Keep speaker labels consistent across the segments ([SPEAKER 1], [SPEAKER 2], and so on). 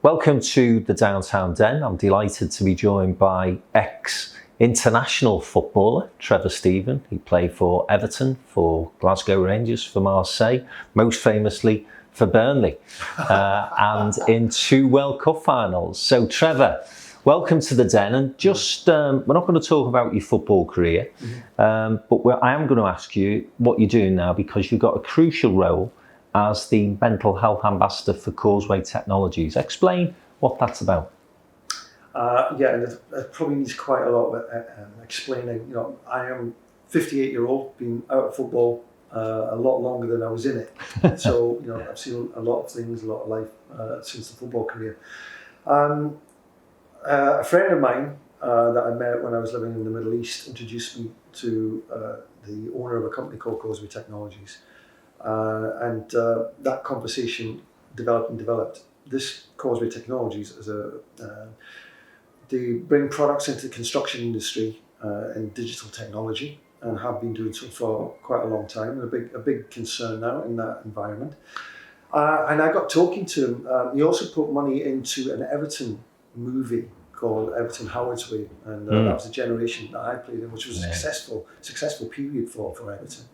[SPEAKER 1] Welcome to the Downtown Den. I'm delighted to be joined by ex-international footballer Trevor Steven. He played for Everton, for Glasgow Rangers, for Marseille, most famously for Burnley, and in 2 World Cup finals. So Trevor, welcome to the Den. And just, we're not going to talk about your football career, but I am going to ask you what you're doing now, because you've got a crucial role as the mental health ambassador for Causeway Technologies. Explain what that's about.
[SPEAKER 2] And it probably needs quite a lot of explaining. I am 58-year-old, been out of football a lot longer than I was in it. So, I've seen a lot of things, a lot of life since the football career. A friend of mine that I met when I was living in the Middle East introduced me to the owner of a company called Causeway Technologies. And that conversation developed. This Causeway Technologies is they bring products into the construction industry in digital technology, and have been doing so for quite a long time, and a big concern now in that environment. And I got talking to him. He also put money into an Everton movie called Everton Howard's Way, and that was the generation that I played in, which was a successful period for Everton.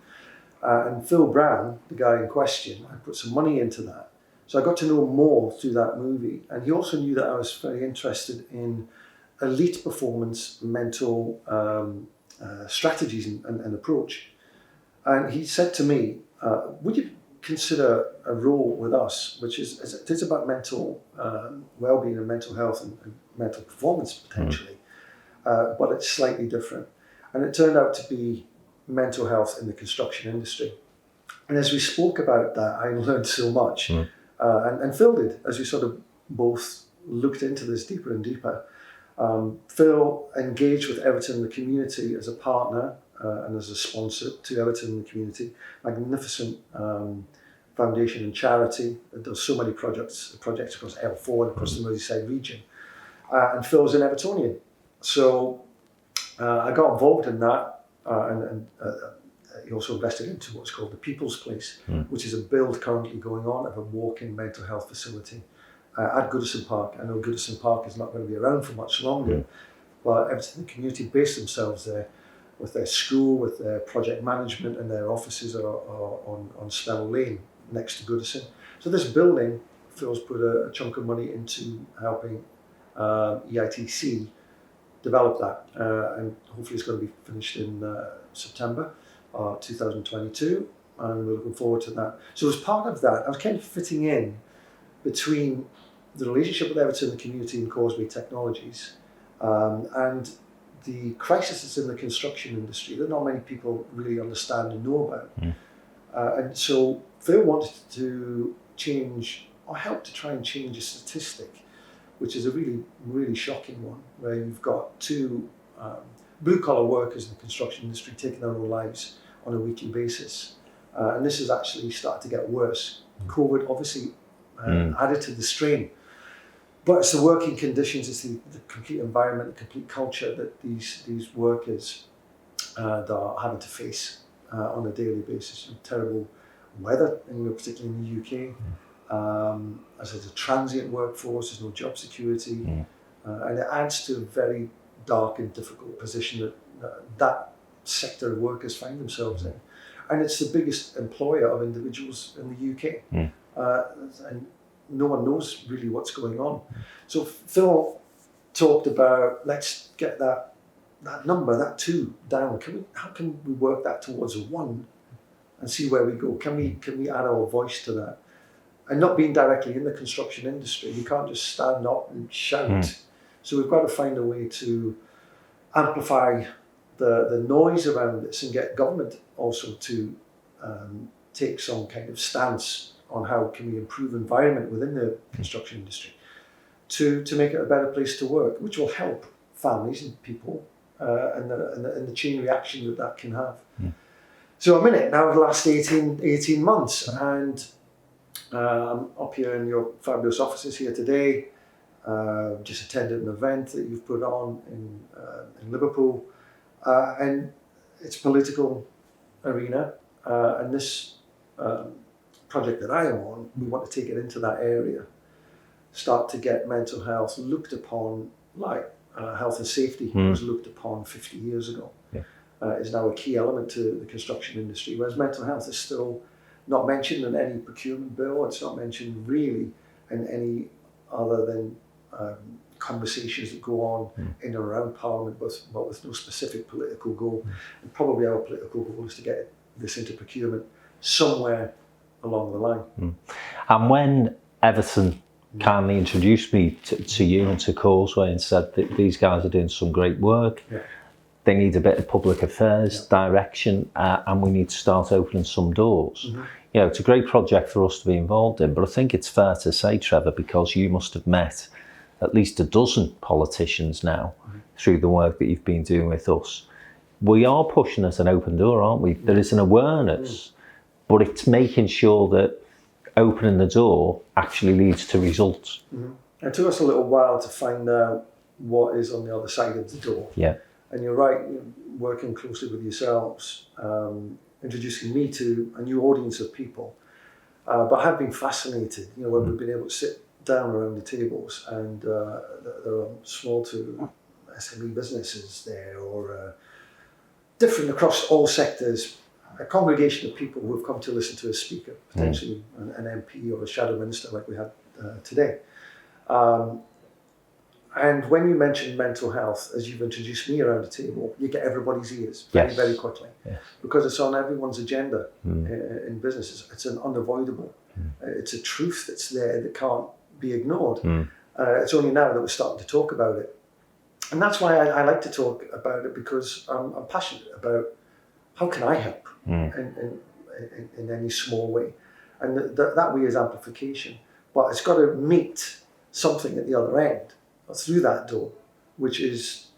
[SPEAKER 2] And Phil Brown, the guy in question, I put some money into that. So I got to know more through that movie. And he also knew that I was very interested in elite performance, mental strategies and approach. And he said to me, would you consider a role with us, which is about mental well-being and mental health and mental performance potentially, but it's slightly different. And it turned out to be mental health in the construction industry. And as we spoke about that, I learned so much. And Phil did, as we sort of both looked into this deeper and deeper. Phil engaged with Everton and the community as a partner and as a sponsor to Everton and the community. Magnificent foundation and charity that does so many projects across L4 and across the Merseyside region. And Phil's an Evertonian. So I got involved in that. And he also invested into what's called the People's Place, which is a build currently going on of a walk-in mental health facility at Goodison Park. I know Goodison Park is not going to be around for much longer, but Everton, the community based themselves there with their school, with their project management, and their offices are on Snell Lane next to Goodison. So this building, Phil's put a chunk of money into helping EITC develop that, and hopefully it's going to be finished in September 2022, and we're looking forward to that. So as part of that, I was kind of fitting in between the relationship with Everton, the community, and Causeway Technologies, and the crisis that's in the construction industry that not many people really understand and know about. And so Phil wanted to change, or help to try and change a statistic, which is a really, really shocking one, where you've got 2 blue-collar workers in the construction industry taking their own lives on a weekly basis. And this has actually started to get worse. COVID obviously added to the strain. But it's the working conditions, it's the complete environment, the complete culture that these workers that are having to face on a daily basis. Terrible weather, particularly in the UK. As it's a transient workforce, there's no job security, and it adds to a very dark and difficult position that sector of workers find themselves in. And it's the biggest employer of individuals in the UK, and no one knows really what's going on. So Phil talked about, let's get that number, that 2 down. How can we work that towards a 1 and see where we go? Can we add our voice to that? And not being directly in the construction industry, you can't just stand up and shout. So we've got to find a way to amplify the noise around this and get government also to take some kind of stance on how can we improve environment within the construction industry to make it a better place to work, which will help families and people and the chain reaction that can have. So I'm in it now for the last 18 months, and I'm up here in your fabulous offices here today. Just attended an event that you've put on in Liverpool, and it's political arena, and this project that I am on, we want to take it into that area start to get mental health looked upon like health and safety was looked upon 50 years ago. Is now a key element to the construction industry, whereas mental health is still not mentioned in any procurement bill. It's not mentioned really in any other than conversations that go on in and around Parliament, but with no specific political goal. And probably our political goal is to get this into procurement somewhere along the line.
[SPEAKER 1] And when Everton kindly introduced me to you and to Causeway and said that these guys are doing some great work, they need a bit of public affairs direction, and we need to start opening some doors. You know, it's a great project for us to be involved in, but I think it's fair to say, Trevor, because you must have met at least a dozen politicians now through the work that you've been doing with us. We are pushing at an open door, aren't we? There is an awareness, but it's making sure that opening the door actually leads to results.
[SPEAKER 2] It took us a little while to find out what is on the other side of the door. And you're right, working closely with yourselves, introducing me to a new audience of people. But I've been fascinated, when we've been able to sit down around the tables, and there are small to SME businesses there, or different across all sectors, a congregation of people who have come to listen to a speaker, potentially an MP or a shadow minister like we had today. And when you mention mental health, as you've introduced me around the table, you get everybody's ears very, very quickly, because it's on everyone's agenda in businesses. It's an unavoidable. It's a truth that's there that can't be ignored. It's only now that we're starting to talk about it. And that's why I like to talk about it, because I'm passionate about how can I help in any small way. And that way is amplification. But it's got to meet something at the other end, through that door, which is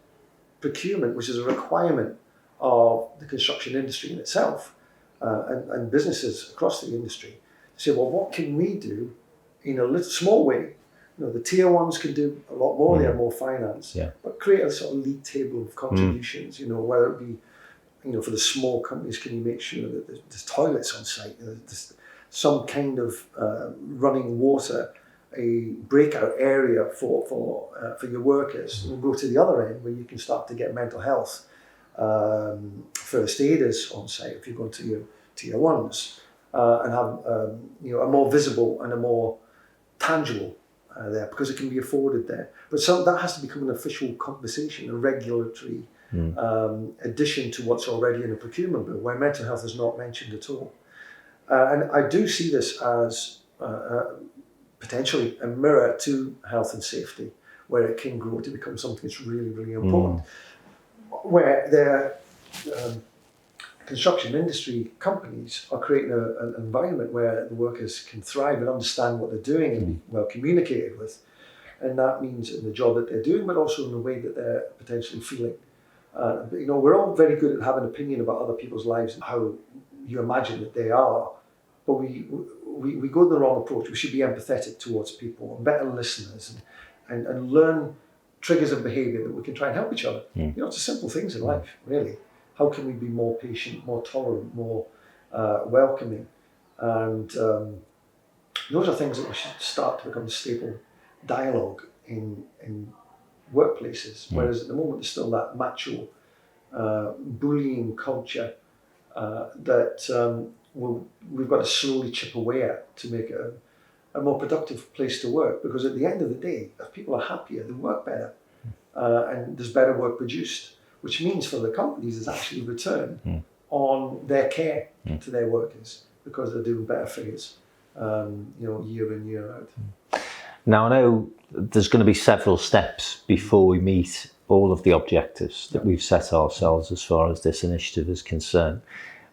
[SPEAKER 2] procurement, which is a requirement of the construction industry in itself, and businesses across the industry. Say, well, what can we do in a little small way? The tier ones can do a lot more, they have more finance, but create a sort of league table of contributions, whether it be, for the small companies, can you make sure that there's toilets on site, there's some kind of running water, a breakout area for your workers. We'll go to the other end where you can start to get mental health first aiders on site if you're going to your tier ones, and have a more visible and a more tangible there, because it can be afforded there. But that has to become an official conversation, a regulatory addition to what's already in a procurement bill, where mental health is not mentioned at all. And I do see this as potentially a mirror to health and safety, where it can grow to become something that's really, really important. Where the construction industry companies are creating an environment where the workers can thrive and understand what they're doing and be well communicated with. And that means in the job that they're doing, but also in the way that they're potentially feeling. We're all very good at having an opinion about other people's lives and how you imagine that they are, but we go the wrong approach. We should be empathetic towards people and better listeners, and learn triggers of behaviour that we can try and help each other. It's the simple things in life, really. How can we be more patient, more tolerant, more welcoming? And those are things that we should start to become a staple dialogue in workplaces. Whereas at the moment there's still that macho bullying culture that we've got to slowly chip away at to make it a more productive place to work. Because at the end of the day, if people are happier, they work better, and there's better work produced, which means for the companies there's actually return on their care to their workers, because they're doing better figures, year in, year out.
[SPEAKER 1] Now, I know there's going to be several steps before we meet all of the objectives that we've set ourselves as far as this initiative is concerned.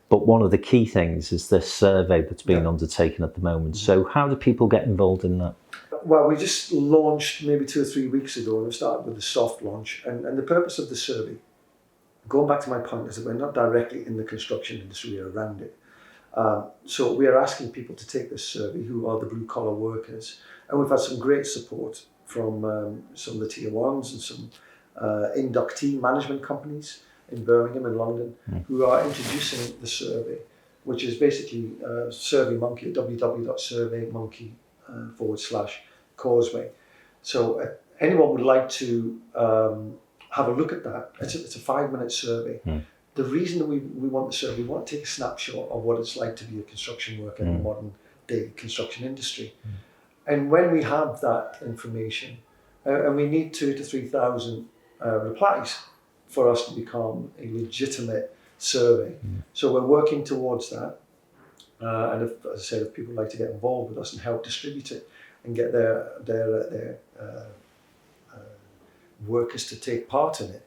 [SPEAKER 1] But one of the key things is this survey that's being undertaken at the moment. So how do people get involved in that?
[SPEAKER 2] Well, we just launched maybe 2 or 3 weeks ago, and we started with the soft launch. And the purpose of the survey, going back to my point, is that we're not directly in the construction industry, we're around it. So we are asking people to take this survey who are the blue collar workers. And we've had some great support from some of the tier ones and some inductee management companies in Birmingham and London who are introducing the survey, which is basically SurveyMonkey at www.surveymonkey Causeway. So anyone would like to have a look at that. It's a 5-minute survey. The reason that we want the survey, we want to take a snapshot of what it's like to be a construction worker in the modern day construction industry. And when we have that information, and we need 2,000 to 3,000 replies for us to become a legitimate survey. So we're working towards that. And as I said, if people like to get involved with us and help distribute it and get their workers to take part in it,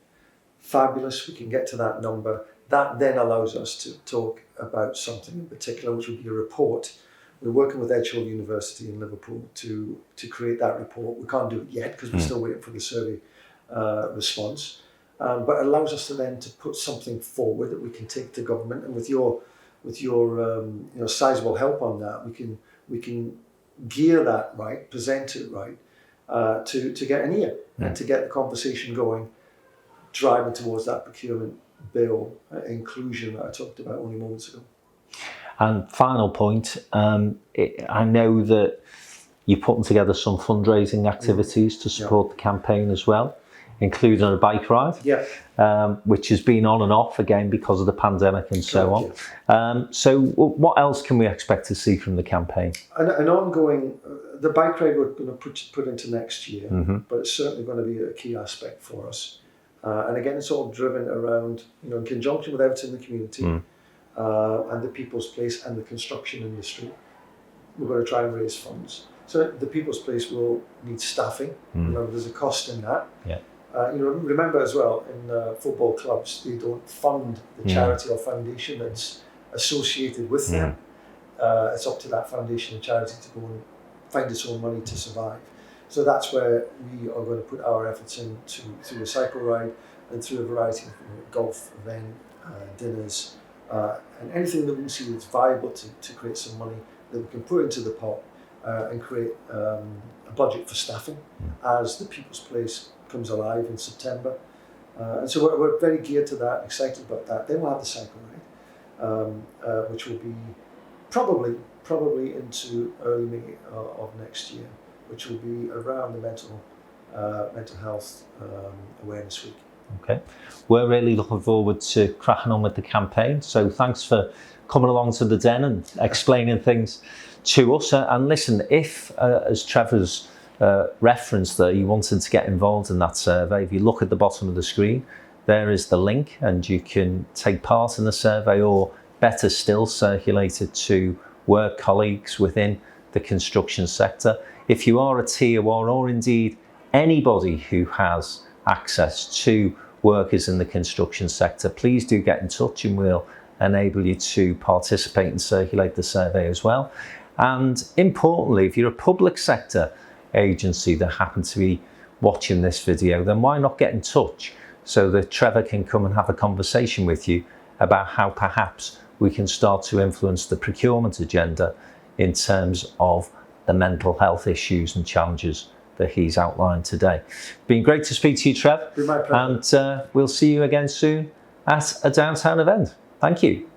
[SPEAKER 2] fabulous, we can get to that number. That then allows us to talk about something in particular, which would be a report. We're working with Edgehill University in Liverpool to create that report. We can't do it yet because we're still waiting for the survey response. But it allows us to then to put something forward that we can take to government, and with your sizable help on that, we can gear that right, present it right, to get an ear and to get the conversation going, driving towards that procurement bill inclusion that I talked about only moments ago.
[SPEAKER 1] And final point, I know that you're putting together some fundraising activities to support the campaign as well, including a bike ride, which has been on and off again because of the pandemic and so on. So what else can we expect to see from the campaign?
[SPEAKER 2] An ongoing, the bike ride we're going to put into next year, but it's certainly going to be a key aspect for us. And again, it's all driven around, in conjunction with Everton and the community, and the People's Place and the construction industry. We're going to try and raise funds. So the People's Place will need staffing. Remember, there's a cost in that. Remember as well, in football clubs, they don't fund the charity or foundation that's associated with them. It's up to that foundation and charity to go and find its own money to survive. So that's where we are going to put our efforts in through a cycle ride and through a variety of golf event, dinners, and anything that we see that's viable to create some money that we can put into the pot and create a budget for staffing as the People's Place comes alive in September. And so we're very geared to that, excited about that. Then we'll have the cycle ride, which will be probably into early May of next year, which will be around the mental health awareness week.
[SPEAKER 1] Okay, we're really looking forward to cracking on with the campaign. So thanks for coming along to the den and explaining things to us. And listen, if as Trevor's referenced that you wanted to get involved in that survey, if you look at the bottom of the screen, there is the link, and you can take part in the survey, or better still, circulate it to work colleagues within the construction sector. If you are a tier one, or indeed anybody who has access to workers in the construction sector, please do get in touch and we'll enable you to participate and circulate the survey as well. And importantly, if you're a public sector agency that happen to be watching this video, then why not get in touch so that Trevor can come and have a conversation with you about how perhaps we can start to influence the procurement agenda in terms of the mental health issues and challenges that he's outlined today. Been great to speak to you, Trev.
[SPEAKER 2] Been my pleasure.
[SPEAKER 1] And we'll see you again soon at a downtown event. Thank you.